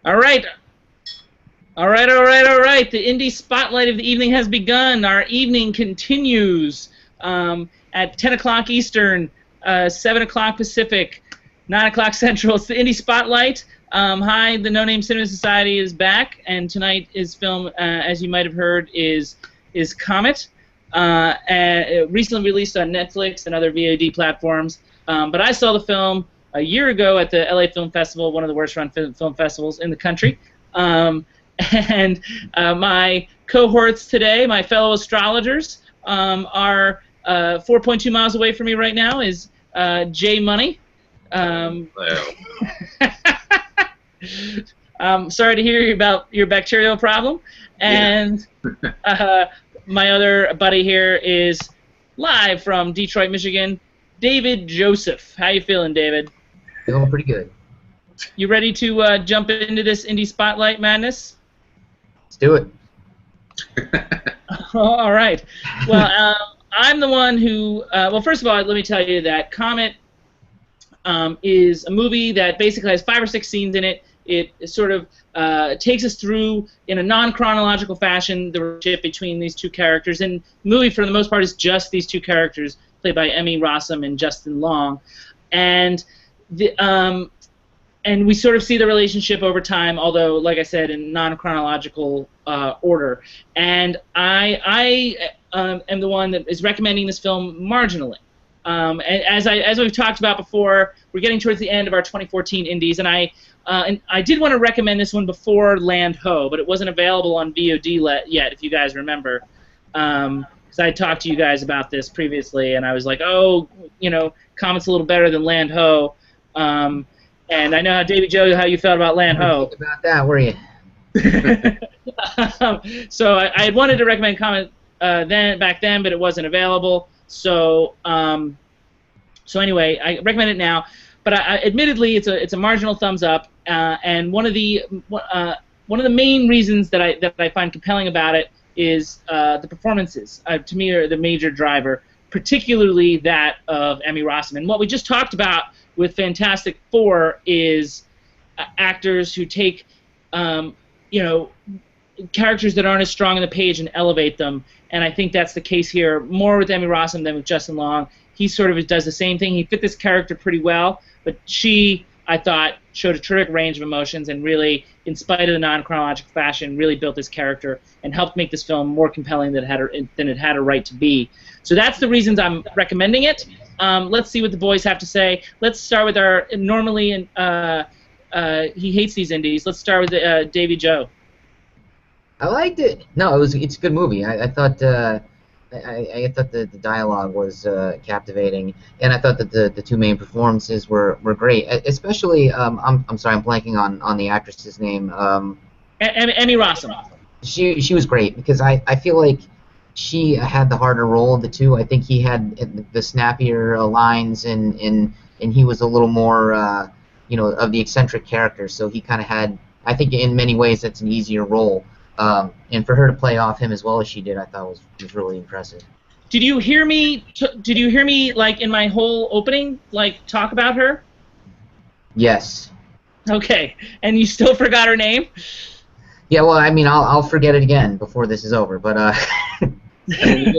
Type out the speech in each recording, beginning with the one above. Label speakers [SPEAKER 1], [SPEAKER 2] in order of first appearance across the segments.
[SPEAKER 1] All right. All right, all right, all right. The indie spotlight of the evening has begun. Our evening continues at 10 o'clock Eastern, 7 o'clock Pacific, 9 o'clock Central. It's the indie spotlight. Hi, the No Name Cinema Society is back, and tonight is film, as you might have heard, is Comet. Recently released on Netflix and other VOD platforms. But I saw the film a year ago at the LA Film Festival, one of the worst-run film festivals in the country. And my cohorts today, my fellow astrologers, are 4.2 miles away from me right now is Jay Money. Sorry to hear about your bacterial problem. And my other buddy here is live from Detroit, Michigan, David Joseph. How you feeling, David?
[SPEAKER 2] Feeling pretty good.
[SPEAKER 1] You ready to jump into this indie spotlight madness?
[SPEAKER 2] Let's do it.
[SPEAKER 1] All right. Well, I'm the one who. Well, first of all, let me tell you that Comet is a movie that basically has 5 or 6 scenes in it. It sort of takes us through, in a non-chronological fashion, the relationship between these two characters. And the movie, for the most part, is just these two characters, played by Emmy, Rossum, and Justin Long. And we sort of see the relationship over time, although, like I said, in non-chronological order. And I am the one that is recommending this film marginally. As we've talked about before, we're getting towards the end of our 2014 indies, and I did want to recommend this one before Land Ho, but it wasn't available on VOD yet, if you guys remember. Because I talked to you guys about this previously, and I was like, oh, you know, Comet's a little better than Land Ho. And I know how, Davey Joe, how you felt about Land Ho.
[SPEAKER 2] Think about that, were you?
[SPEAKER 1] So I had wanted to recommend Comet back then, but it wasn't available. So anyway, I recommend it now. But admittedly, it's a marginal thumbs up. And one of the main reasons that I find compelling about it is the performances. To me, are the major driver, particularly that of Emmy Rossum. And what we just talked about with Fantastic Four is actors who take, characters that aren't as strong on the page and elevate them. And I think that's the case here, more with Emmy Rossum than with Justin Long. He sort of does the same thing. He fit this character pretty well, but she, I thought, showed a terrific range of emotions and really, in spite of the non-chronological fashion, really built this character and helped make this film more compelling than it had a right to be. So that's the reasons I'm recommending it. Let's see what the boys have to say. Let's start with our normally. He hates these indies. Let's start with Davey Joe.
[SPEAKER 2] I liked it. No, it's a good movie. I thought I thought the dialogue was captivating, and I thought that the two main performances were great. Especially, I'm sorry, I'm blanking on the actress's name.
[SPEAKER 1] Emmy Rossum.
[SPEAKER 2] She was great because I feel like she had the harder role of the two. I think he had the snappier lines, and he was a little more of the eccentric character. So he kind of had. I think in many ways that's an easier role. And for her to play off him as well as she did, I thought was really impressive.
[SPEAKER 1] Did you hear me? Did you hear me like in my whole opening, like talk about her?
[SPEAKER 2] Yes.
[SPEAKER 1] Okay, and you still forgot her name?
[SPEAKER 2] Yeah. Well, I mean, I'll forget it again before this is over. But
[SPEAKER 1] okay.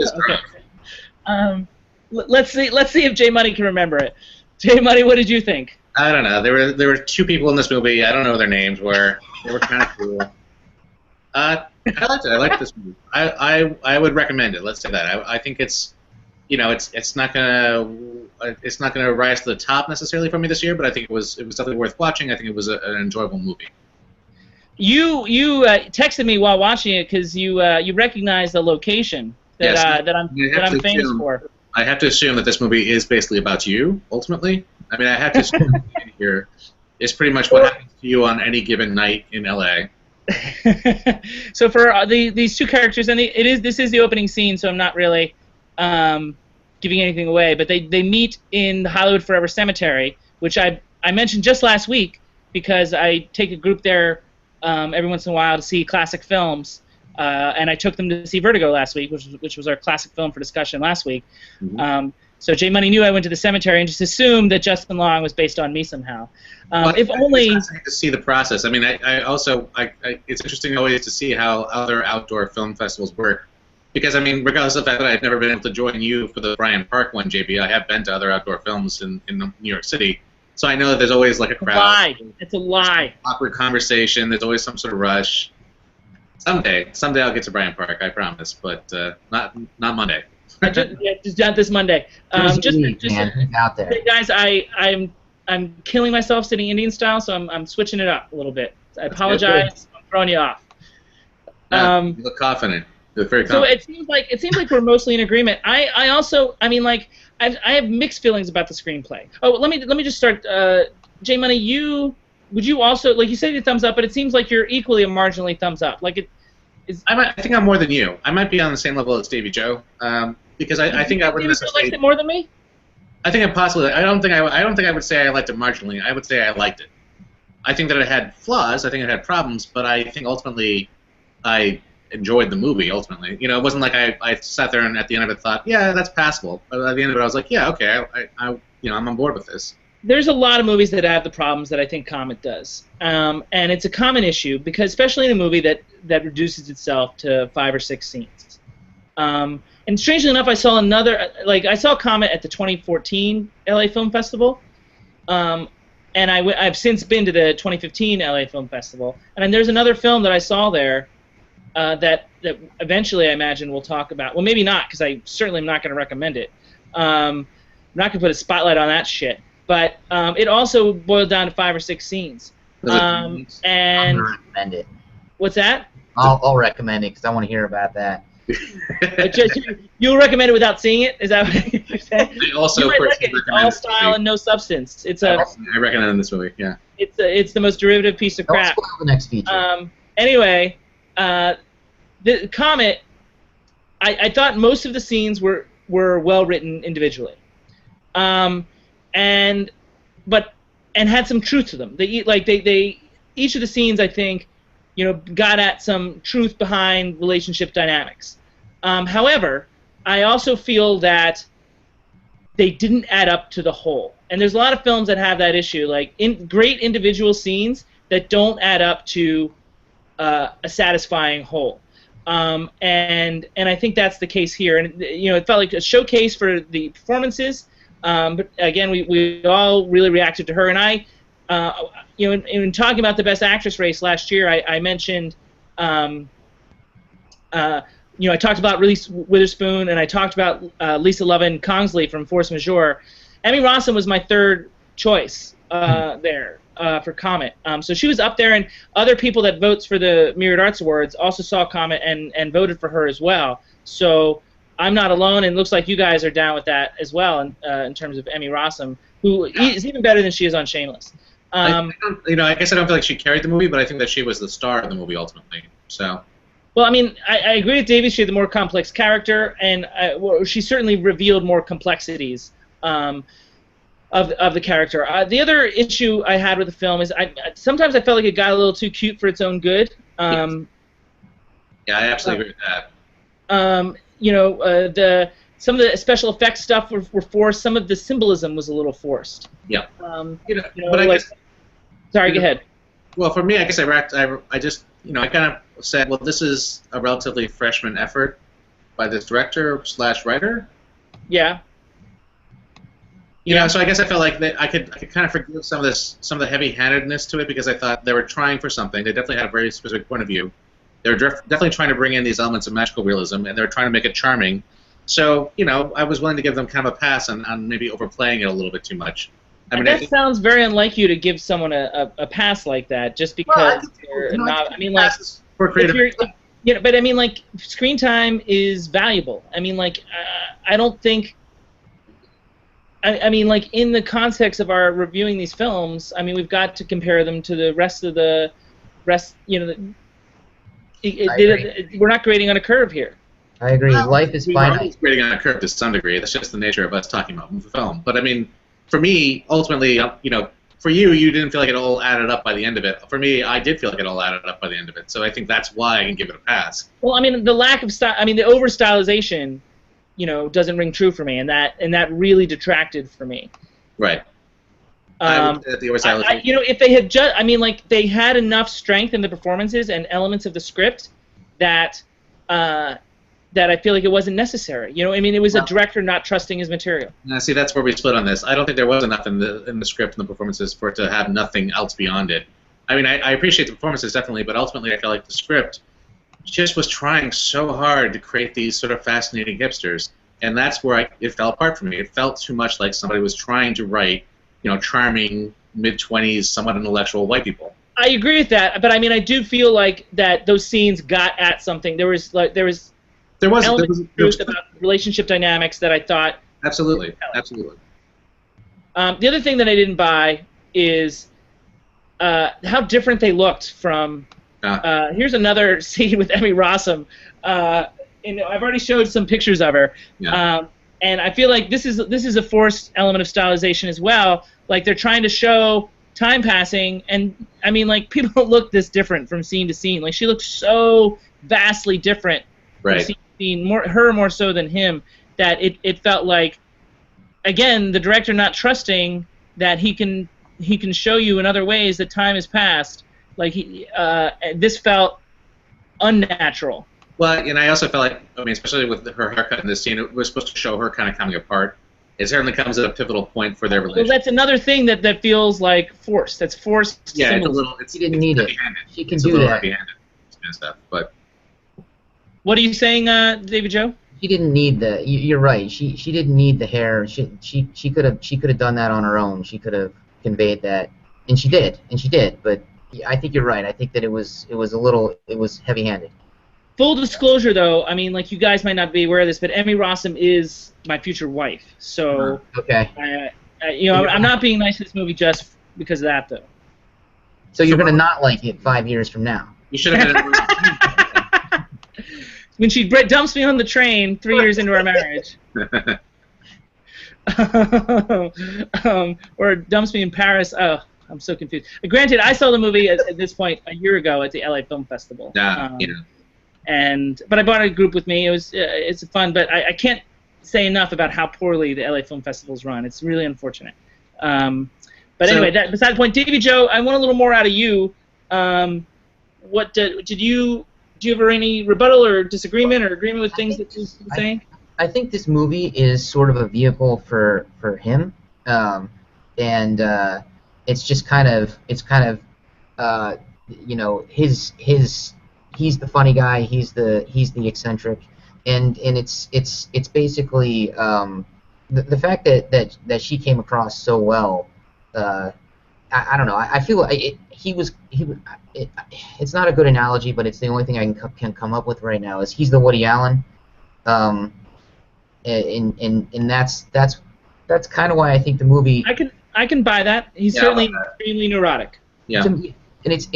[SPEAKER 1] Let's see if Jay Money can remember it. Jay Money, what did you think?
[SPEAKER 3] I don't know. There were two people in this movie. I don't know what their names were. They were kind of cool. I liked it. I liked this movie. I would recommend it. Let's say that. I think it's not gonna rise to the top necessarily for me this year, but I think it was definitely worth watching. I think it was an enjoyable movie.
[SPEAKER 1] You texted me while watching it because you recognized the location that I'm famous for.
[SPEAKER 3] I have to assume that this movie is basically about you ultimately. I mean, I have to assume that here is pretty much what happens to you on any given night in LA.
[SPEAKER 1] So for these two characters, and this is the opening scene, so I'm not really giving anything away, but they meet in the Hollywood Forever Cemetery, which I mentioned just last week because I take a group there every once in a while to see classic films, and I took them to see Vertigo last week, which was our classic film for discussion last week. Mm-hmm. So J Money knew I went to the cemetery and just assumed that Justin Long was based on me somehow.
[SPEAKER 3] Well,
[SPEAKER 1] If only.
[SPEAKER 3] It's fascinating to see the process. I mean, I also it's interesting always to see how other outdoor film festivals work. Because, I mean, regardless of the fact that I've never been able to join you for the Bryant Park one, JB, I have been to other outdoor films in New York City. So I know that there's always, like, a crowd.
[SPEAKER 1] Lie. It's a lie.
[SPEAKER 3] Awkward conversation. There's always some sort of rush. Someday I'll get to Bryant Park, I promise. But not Monday.
[SPEAKER 1] Just not this Monday. Just
[SPEAKER 2] out there.
[SPEAKER 1] Hey guys, I'm killing myself sitting Indian style, so I'm switching it up a little bit. I apologize. I'm throwing you off.
[SPEAKER 3] You look confident.
[SPEAKER 1] So it seems like we're mostly in agreement. I also, I mean, like, I have mixed feelings about the screenplay. Oh, let me just start. J Money, would you also, like, you said, your thumbs up, but it seems like you're equally a marginally thumbs up. Like it is.
[SPEAKER 3] I think I'm more than you. I might be on the same level as Davey Joe, because I think I would.
[SPEAKER 1] You liked it more than me?
[SPEAKER 3] I think I'm possibly. I don't think I would say I liked it marginally. I would say I liked it. I think that it had flaws. I think it had problems, but I think ultimately, I enjoyed the movie. Ultimately, you know, it wasn't like I sat there and at the end of it thought, yeah, that's passable. But at the end of it, I was like, yeah, okay, I'm on board with this.
[SPEAKER 1] There's a lot of movies that have the problems that I think Comet does, and it's a common issue because, especially in a movie that reduces itself to 5 or 6 scenes. And strangely enough, I saw Comet at the 2014 LA Film Festival, and I've since been to the 2015 LA Film Festival, and then there's another film that I saw there that eventually I imagine we'll talk about. Well, maybe not, because I certainly am not going to recommend it. I'm not going to put a spotlight on that shit. But it also boiled down to 5 or 6 scenes. And
[SPEAKER 2] I'm gonna recommend it.
[SPEAKER 1] What's that?
[SPEAKER 2] I'll recommend it because I want to hear about that.
[SPEAKER 1] You'll recommend it without seeing it? Is that what you're saying?
[SPEAKER 3] I also
[SPEAKER 1] it's all style and no substance.
[SPEAKER 3] I recommend it in this movie. Yeah.
[SPEAKER 1] It's the most derivative piece of crap.
[SPEAKER 2] Don't spoil the next feature.
[SPEAKER 1] Anyway, the Comet. I thought most of the scenes were well written individually. And had some truth to them. They each of the scenes, I think, got at some truth behind relationship dynamics. However, I also feel that they didn't add up to the whole. And there's a lot of films that have that issue, like great individual scenes that don't add up to a satisfying whole. And I think that's the case here. And it felt like a showcase for the performances. But again, we all really reacted to her, and I, in talking about the Best Actress race last year, I mentioned, I talked about Reese Witherspoon, and I talked about Lisa Lovin-Kongsley from Force Majeure. Emmy Rossum was my third choice there for Comet. So she was up there, and other people that votes for the Myriad Arts Awards also saw Comet and voted for her as well. So I'm not alone, and it looks like you guys are down with that as well in terms of Emmy Rossum, who is even better than she is on Shameless.
[SPEAKER 3] I guess I don't feel like she carried the movie, but I think that she was the star of the movie ultimately. So.
[SPEAKER 1] Well, I mean, I agree with Davey. She had the more complex character, and she certainly revealed more complexities of the character. The other issue I had with the film is sometimes I felt like it got a little too cute for its own good.
[SPEAKER 3] Yeah, I absolutely agree with that. Some of the special effects stuff were forced. Some of the symbolism was a little forced. Yeah.
[SPEAKER 1] Sorry, go ahead.
[SPEAKER 3] Well, for me, I guess I just I kind of said, well, this is a relatively freshman effort by this director/writer.
[SPEAKER 1] Yeah.
[SPEAKER 3] So I guess I felt like I could kind of forgive some of the heavy-handedness to it because I thought they were trying for something. They definitely had a very specific point of view. They were definitely trying to bring in these elements of magical realism, and they were trying to make it charming. So, I was willing to give them kind of a pass on maybe overplaying it a little bit too much.
[SPEAKER 1] That sounds very unlike you to give someone a pass like that, just because they're not. I mean, like,
[SPEAKER 3] for creative.
[SPEAKER 1] But I mean, like, screen time is valuable. I mean, like, I don't think. I mean, like, in the context of our reviewing these films, I mean, we've got to compare them to the rest of the rest. We're not grading on a curve here.
[SPEAKER 2] I agree. Life is finite.
[SPEAKER 3] We're grading on a curve to some degree. That's just the nature of us talking about the film. But I mean, for me, ultimately, for you didn't feel like it all added up by the end of it. For me, I did feel like it all added up by the end of it. So I think that's why I can give it a pass.
[SPEAKER 1] Well, I mean, the lack of style. I mean, the over stylization doesn't ring true for me, and that really detracted for me.
[SPEAKER 3] Right. I would say that the overstylization.
[SPEAKER 1] If they had just, they had enough strength in the performances and elements of the script that I feel like it wasn't necessary. It was a director not trusting his material.
[SPEAKER 3] Now, see, that's where we split on this. I don't think there was enough in the script and the performances for it to have nothing else beyond it. I appreciate the performances definitely, but ultimately I felt like the script just was trying so hard to create these sort of fascinating hipsters, and that's where it fell apart for me. It felt too much like somebody was trying to write, charming mid-20s, somewhat intellectual white people.
[SPEAKER 1] I agree with that, but I do feel like that those scenes got at something. There was elements of truth about relationship dynamics that I thought.
[SPEAKER 3] Absolutely.
[SPEAKER 1] The other thing that I didn't buy is how different they looked from. Here's another scene with Emmy Rossum. I've already showed some pictures of her, and I feel like this is a forced element of stylization as well. Like they're trying to show time passing, and people don't look this different from scene to scene. Like she looks so vastly different from scene to scene, more so than him, that it felt like, again, the director not trusting that he can show you in other ways that time has passed. Like this felt unnatural.
[SPEAKER 3] Well, and I also felt like, especially with her haircut in this scene, it was supposed to show her kind of coming apart. It certainly comes at a pivotal point for their relationship.
[SPEAKER 1] Well, that's another thing that feels like forced. That's forced.
[SPEAKER 3] Yeah, it's a little.
[SPEAKER 2] She didn't need it. She can do that.
[SPEAKER 3] Heavy-handed kind of stuff, but.
[SPEAKER 1] What are you saying, David Joe?
[SPEAKER 2] She didn't need the. You're right. She didn't need the hair. She could have done that on her own. She could have conveyed that, and she did. But I think you're right. I think that it was heavy-handed.
[SPEAKER 1] Full disclosure, though, you guys might not be aware of this, but Emmy Rossum is my future wife. So,
[SPEAKER 2] okay.
[SPEAKER 1] I'm not being nice to this movie just because of that, though.
[SPEAKER 2] So you're gonna not like it 5 years from now.
[SPEAKER 3] You should have been.
[SPEAKER 1] When she dumps me on the train 3 years into our marriage. Or dumps me in Paris. Oh, I'm so confused. Granted, I saw the movie at this point a year ago at the LA Film Festival. But I brought a group with me. It's fun, but I can't say enough about how poorly the LA Film Festival's run. It's really unfortunate. Anyway, beside the point, Davey Joe, I want a little more out of you. What did you? Do you have any rebuttal or disagreement or agreement with things that you're saying?
[SPEAKER 2] I think this movie is sort of a vehicle for him, and it's just kind of he's the funny guy, he's the eccentric, and it's basically the fact that she came across so well. I don't know. I feel like it's not a good analogy, but it's the only thing I can come up with right now. Is he's the Woody Allen, and that's kind of why I think the movie.
[SPEAKER 1] I can buy that. He's certainly extremely neurotic.
[SPEAKER 3] Yeah.
[SPEAKER 2] And it's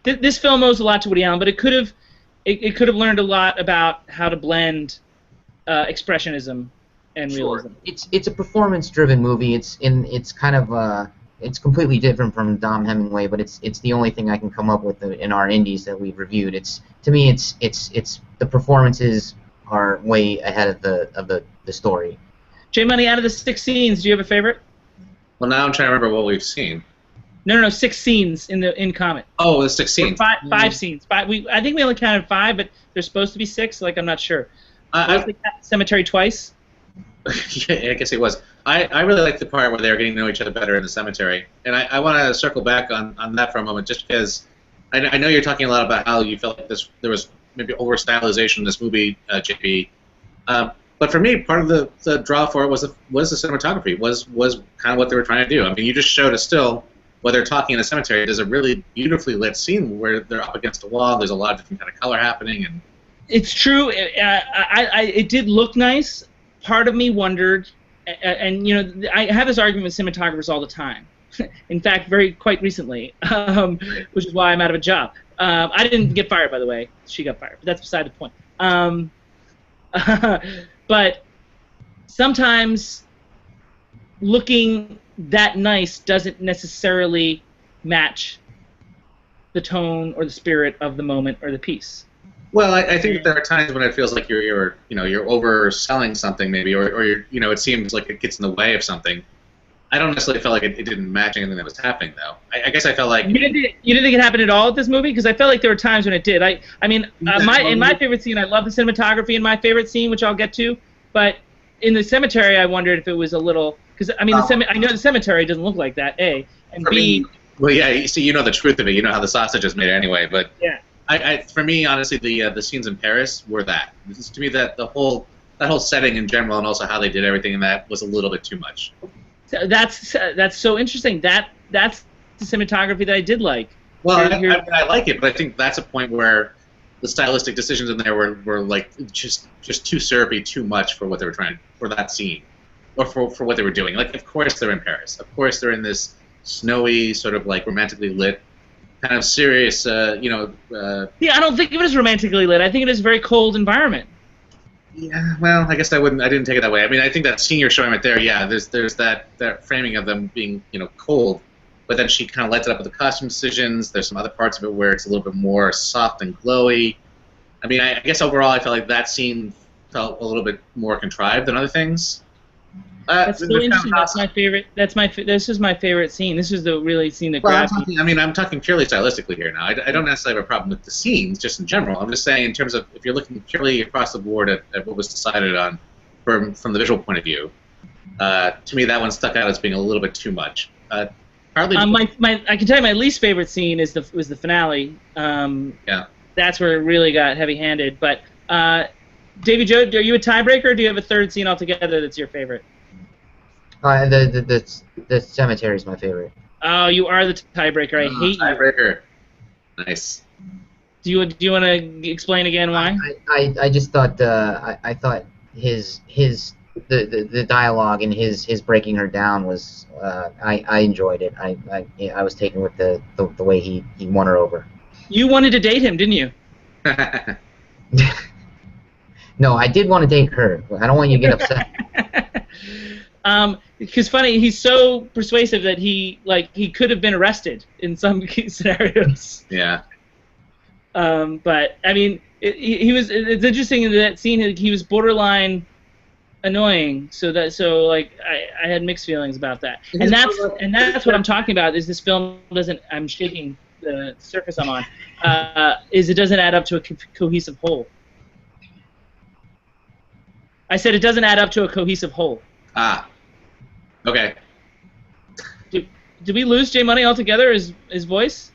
[SPEAKER 1] This film owes a lot to Woody Allen, but it could have learned a lot about how to blend expressionism and realism.
[SPEAKER 2] It's a performance-driven movie. It's kind of it's completely different from Dom Hemingway, but it's the only thing I can come up with in our indies that we've reviewed. To me it's the performances are way ahead of the story.
[SPEAKER 1] J Money, out of the 6 scenes, do you have a favorite?
[SPEAKER 3] Well, now I'm trying to remember what we've seen.
[SPEAKER 1] No, 6 scenes in Comet.
[SPEAKER 3] Oh, the 6 scenes.
[SPEAKER 1] Five scenes. I think we only counted 5, but there's supposed to be 6. I'm not sure. Was the cemetery twice?
[SPEAKER 3] Yeah, I guess it was. I really like the part where they were getting to know each other better in the cemetery, and I want to circle back on that for a moment, just because I know you're talking a lot about how you felt like there was maybe over stylization in this movie, JP. But for me, part of the draw for it was the cinematography. Was kind of what they were trying to do. You just showed a still where they're talking in a cemetery. There's a really beautifully lit scene where they're up against a wall. There's a lot of different kind of color happening, and
[SPEAKER 1] it's true. It did look nice. Part of me wondered, and I have this argument with cinematographers all the time. In fact, quite recently, which is why I'm out of a job. I didn't get fired, by the way. She got fired, but that's beside the point. But sometimes looking that nice doesn't necessarily match the tone or the spirit of the moment or the piece.
[SPEAKER 3] Well, I think that there are times when it feels like you're overselling something maybe, or it seems like it gets in the way of something. I don't necessarily feel like it didn't match anything that was happening though. I guess I felt like
[SPEAKER 1] you didn't think it happened at all with this movie, because I felt like there were times when it did. In my favorite scene, I love the cinematography in my favorite scene, which I'll get to. But in the cemetery, I wondered if it was a little, because I know the cemetery doesn't look like that. A and B.
[SPEAKER 3] Well, yeah, you see, the truth of it. You know how the sausage is made anyway. But
[SPEAKER 1] yeah.
[SPEAKER 3] For me, honestly, the scenes in Paris were that. To me, that whole setting in general, and also how they did everything in that, was a little bit too much.
[SPEAKER 1] That's so interesting. That's the cinematography that I did like.
[SPEAKER 3] Well, I like it, but I think that's a point where the stylistic decisions in there were like just too syrupy, too much for what they were trying for that scene, or for what they were doing. Like, of course they're in Paris. Of course they're in this snowy, sort of like romantically lit, kind of serious,
[SPEAKER 1] Yeah, I don't think it was romantically lit. I think it is a very cold environment.
[SPEAKER 3] Yeah, well, I guess I didn't take it that way. I mean, I think that scene you're showing right there, yeah, there's that framing of them being, cold, but then she kind of lights it up with the costume decisions. There's some other parts of it where it's a little bit more soft and glowy. I mean, I guess overall I felt like that scene felt a little bit more contrived than other things.
[SPEAKER 1] That's so interesting. That's my favorite. This is my favorite scene. This is the really scene that grabbed me.
[SPEAKER 3] I'm talking purely stylistically here now. I don't necessarily have a problem with the scenes, just in general. I'm just saying in terms of if you're looking purely across the board at what was decided on from the visual point of view. To me, that one stuck out as being a little bit too much. Partly.
[SPEAKER 1] I can tell you my least favorite scene was the finale.
[SPEAKER 3] Yeah.
[SPEAKER 1] That's where it really got heavy-handed. But Davy Joe, are you a tiebreaker, or do you have a third scene altogether that's your favorite?
[SPEAKER 2] The cemetery is my favorite.
[SPEAKER 1] Oh, you are the tiebreaker. I hate
[SPEAKER 3] tiebreaker. Nice.
[SPEAKER 1] Do you want to explain again why?
[SPEAKER 2] I just thought I thought the dialogue and his breaking her down was I enjoyed it. I was taken with the way he won her over.
[SPEAKER 1] You wanted to date him, didn't you?
[SPEAKER 2] No, I did want to date her. I don't want you to get upset.
[SPEAKER 1] Because funny, he's so persuasive that he could have been arrested in some scenarios.
[SPEAKER 3] Yeah.
[SPEAKER 1] But I mean, it's interesting in that scene that he was borderline annoying. I had mixed feelings about that. And that's what I'm talking about. Is this film doesn't? I'm shaking the surface I'm on. Is it doesn't add up to a cohesive whole. I said it doesn't add up to a cohesive whole.
[SPEAKER 3] Ah. Okay.
[SPEAKER 1] Did we lose J Money altogether? His voice?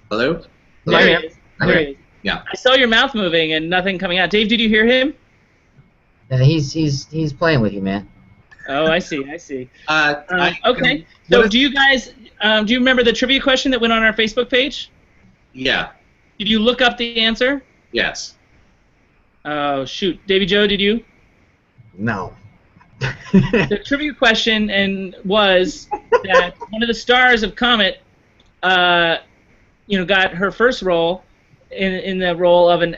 [SPEAKER 3] Hello?
[SPEAKER 1] There he is. There he is.
[SPEAKER 3] Yeah.
[SPEAKER 1] I saw your mouth moving and nothing coming out. Dave, did you hear him?
[SPEAKER 2] Yeah, he's playing with you, man.
[SPEAKER 1] Oh, I see. Okay. So do you guys do you remember the trivia question that went on our Facebook page?
[SPEAKER 3] Yeah.
[SPEAKER 1] Did you look up the answer?
[SPEAKER 3] Yes.
[SPEAKER 1] Oh, shoot. Davy Joe, did you?
[SPEAKER 2] No.
[SPEAKER 1] The trivia question was that one of the stars of Comet, got her first role in the role of an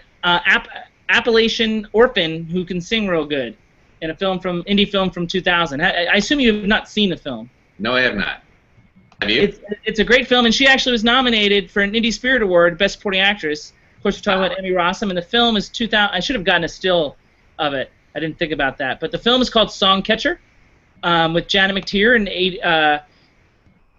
[SPEAKER 1] Appalachian orphan who can sing real good in a indie film from 2000. I assume you have not seen the film.
[SPEAKER 3] No, I have not. Have you?
[SPEAKER 1] It's a great film, and she actually was nominated for an Indie Spirit Award, Best Supporting Actress. Of course, we're talking about Emmy Rossum, and the film is 2000. I should have gotten a still of it. I didn't think about that. But the film is called Songcatcher, with Janet McTeer and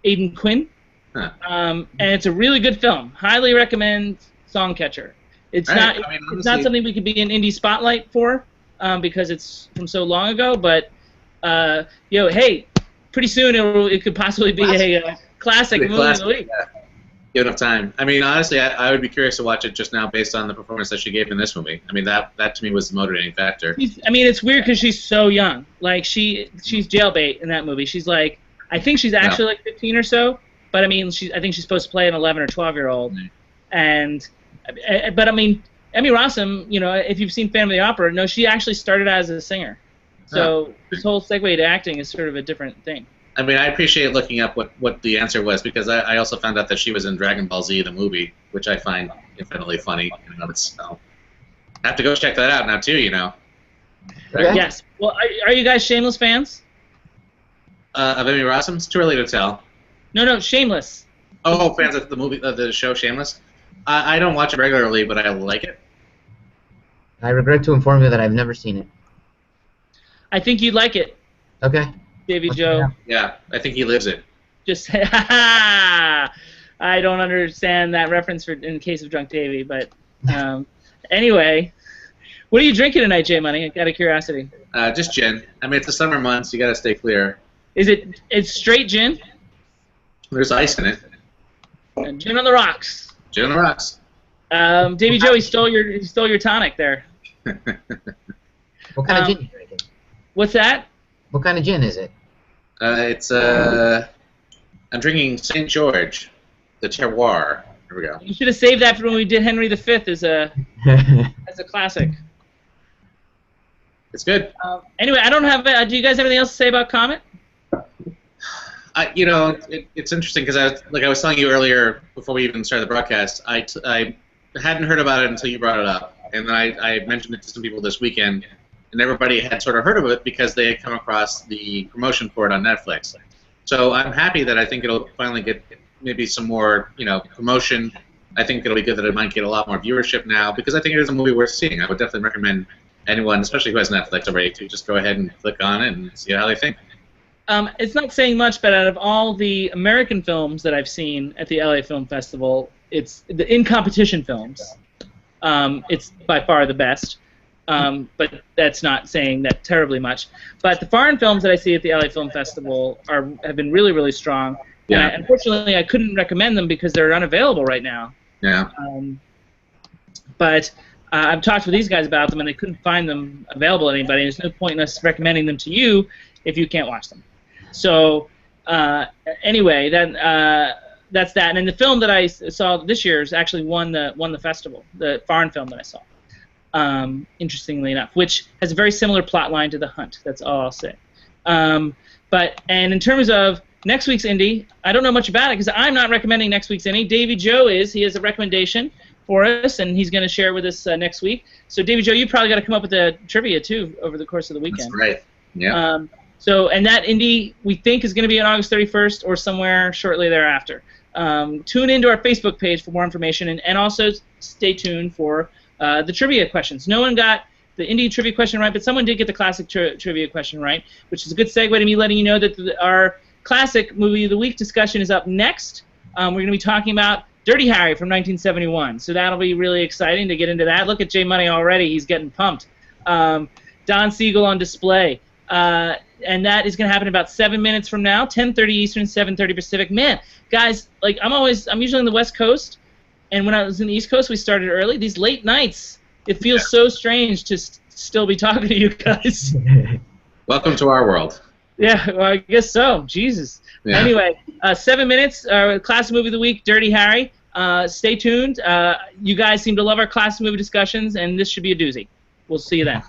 [SPEAKER 1] Aidan Quinn.
[SPEAKER 3] Huh.
[SPEAKER 1] And it's a really good film. Highly recommend Songcatcher. It's it's not something we could be in Indie Spotlight for, because it's from so long ago. But hey, pretty soon it could possibly be a classic movie of the week.
[SPEAKER 3] Yeah. Give enough time. I mean, honestly, I would be curious to watch it just now based on the performance that she gave in this movie. I mean, that to me was the motivating factor.
[SPEAKER 1] It's weird because she's so young. Like she's jailbait in that movie. She's like, I think she's actually like 15 or so. But I mean, I think she's supposed to play an 11 or 12-year-old. But I mean, Emmy Rossum, if you've seen Phantom of the Opera, no, she actually started as a singer. So this whole segue to acting is sort of a different thing.
[SPEAKER 3] I mean, I appreciate looking up what the answer was, because I also found out that she was in Dragon Ball Z, the movie, which I find infinitely funny in and of itself. I have to go check that out now, too,
[SPEAKER 2] Okay.
[SPEAKER 1] Yes. Well, are you guys Shameless fans?
[SPEAKER 3] Of Emmy Rossum? It's too early to tell.
[SPEAKER 1] No, Shameless.
[SPEAKER 3] Oh, fans of the movie, of the show Shameless? I don't watch it regularly, but I like it.
[SPEAKER 2] I regret to inform you that I've never seen it.
[SPEAKER 1] I think you'd like it,
[SPEAKER 2] Okay.
[SPEAKER 1] Davy
[SPEAKER 2] Let's
[SPEAKER 1] Joe.
[SPEAKER 3] Yeah, I think he lives it.
[SPEAKER 1] Just I don't understand that reference in case of Drunk Davie, but anyway, what are you drinking tonight, J Money? Out of curiosity.
[SPEAKER 3] Just gin. I mean, it's the summer months. You got to stay clear.
[SPEAKER 1] It's straight gin?
[SPEAKER 3] There's ice in it.
[SPEAKER 1] And gin on the rocks.
[SPEAKER 3] Gin on the rocks.
[SPEAKER 1] Davy Joe, he stole your tonic there.
[SPEAKER 2] What kind of gin are you drinking?
[SPEAKER 1] What's that?
[SPEAKER 2] What kind of gin is it?
[SPEAKER 3] I'm drinking St. George, the terroir. Here we go.
[SPEAKER 1] You should have saved that for when we did Henry V as a classic.
[SPEAKER 3] It's good.
[SPEAKER 1] Anyway, I don't have. Do you guys have anything else to say about Comet?
[SPEAKER 3] It's interesting because I was telling you earlier before we even started the broadcast. I hadn't heard about it until you brought it up, and then I mentioned it to some people this weekend, and everybody had sort of heard of it because they had come across the promotion for it on Netflix. So I'm happy that I think it'll finally get maybe some more, promotion. I think it'll be good that it might get a lot more viewership now because I think it is a movie worth seeing. I would definitely recommend anyone, especially who has Netflix already, to just go ahead and click on it and see how they think.
[SPEAKER 1] It's not saying much, but out of all the American films that I've seen at the LA Film Festival, it's the in-competition films. It's by far the best, but that's not saying that terribly much. But the foreign films that I see at the LA Film Festival have been really, really strong.
[SPEAKER 3] Yeah.
[SPEAKER 1] And unfortunately, I couldn't recommend them because they're unavailable right now.
[SPEAKER 3] Yeah.
[SPEAKER 1] But I've talked with these guys about them, and they couldn't find them available to anybody. There's no point in us recommending them to you if you can't watch them. So anyway, that's that. And then the film that I saw this year is actually won the festival, the foreign film that I saw. Interestingly enough, which has a very similar plot line to The Hunt. That's all I'll say. And in terms of next week's indie, I don't know much about it because I'm not recommending next week's indie. Davy Joe is. He has a recommendation for us, and he's going to share with us next week. So, Davy Joe, you probably got to come up with the trivia too over the course of the weekend.
[SPEAKER 3] That's right. Yeah.
[SPEAKER 1] And that indie we think is going to be on August 31st or somewhere shortly thereafter. Tune into our Facebook page for more information, and also stay tuned for the trivia questions. No one got the indie trivia question right, but someone did get the classic trivia question right, which is a good segue to me letting you know that our classic movie of the week discussion is up next. We're going to be talking about Dirty Harry from 1971, so that'll be really exciting to get into that. Look at J Money already; he's getting pumped. Don Siegel on display, and that is going to happen about 7 minutes from now, 10:30 Eastern, 7:30 Pacific. Man, guys, like I'm usually on the West Coast, and when I was in the East Coast, we started early. These late nights, it feels so strange to still be talking to you guys.
[SPEAKER 3] Welcome to our world.
[SPEAKER 1] Yeah, well, I guess so. Jesus. Yeah. Anyway, 7 minutes, classic movie of the week, Dirty Harry. Stay tuned. You guys seem to love our classic movie discussions, and this should be a doozy. We'll see you then.